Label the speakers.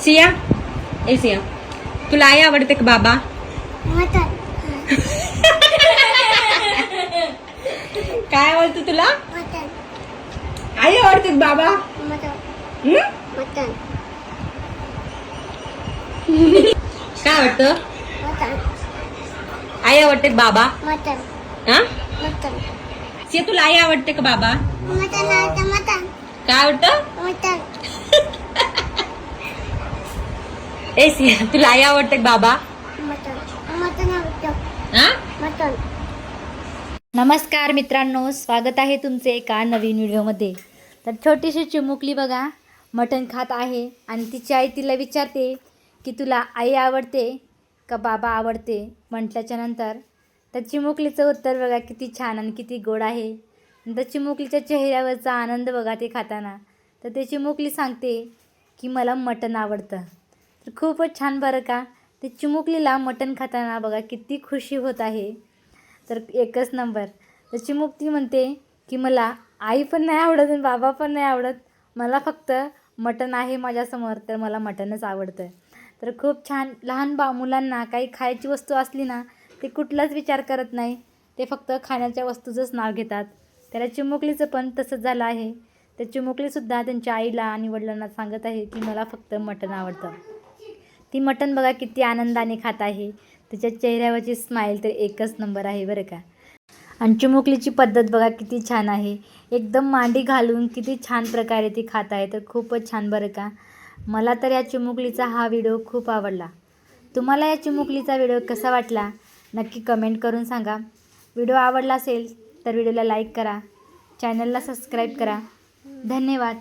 Speaker 1: सिया ए सिया, तुला आई आवडते का बाबा?
Speaker 2: मटन.
Speaker 1: काय आवडतं तुला?
Speaker 2: मटन.
Speaker 1: आई आवडते का बाबा?
Speaker 2: मटन.
Speaker 1: हं?
Speaker 2: मटन.
Speaker 1: काय आवडतं?
Speaker 2: मटन.
Speaker 1: आई आवडते का बाबा?
Speaker 2: मटन.
Speaker 1: हा?
Speaker 2: मटन.
Speaker 1: सिया, तुला आई आवडते का बाबा?
Speaker 2: मटन आवडतं. मटन.
Speaker 1: काय आवडतं?
Speaker 2: मटन.
Speaker 1: ए सिया, तुला आई आवडते का बाबा?
Speaker 2: मटन. मटन आवडतं.
Speaker 1: हा?
Speaker 2: मटन.
Speaker 3: नमस्कार मित्रांनो, स्वागत आहे तुमचे एका नवीन व्हिडिओमध्ये. तर छोटीशी चिमुकली बघा मटण खात आहे आणि तिची आई तिला विचारते की तुला आई आवडते का बाबा आवडते म्हटल्याच्या नंतर त्या चिमुकलीचं उत्तर बघा किती छान आणि किती गोड आहे. त्या चिमुकलीच्या चेहऱ्यावरचा आनंद बघा ते खाताना. तर ते चिमुकली सांगते की मला मटण आवडतं. तर खूपच छान बरं का. ते चिमुकलीला मटण खाताना बघा किती खुशी होत आहे. तर एकच नंबर. तर चिमुकली म्हणते की मला आई पण नाही आवडत आणि बाबा पण नाही आवडत, मला फक्त मटण आहे माझ्यासमोर तर मला मटणच आवडतं. तर खूप छान. लहान मुलांना काही खायची वस्तू असली ना ते कुठलाच विचार करत नाही, ते फक्त खाण्याच्या वस्तूचंच नाव घेतात. त्याला चिमुकलीचं पण तसंच झालं आहे. तर चिमुकलीसुद्धा त्यांच्या आईला आणि वडिलांना सांगत आहे की मला फक्त मटण आवडतं. ती मटण बघा किती आनंदाने खात आहे. तिच्या चेहऱ्यावरची स्माईल तर एकच नंबर आहे बरं का. आणि चिमुकलीची पद्धत बघा किती छान आहे. एकदम मांडी घालून किती छान प्रकारे ती खात आहे. तर खूपच छान बरं का. मला तर या चिमुकलीचा हा व्हिडिओ खूप आवडला. तुम्हाला या चिमुकलीचा व्हिडिओ कसा वाटला नक्की कमेंट करून सांगा. व्हिडिओ आवडला असेल तर व्हिडिओला लाईक करा, चॅनलला सबस्क्राईब करा. धन्यवाद.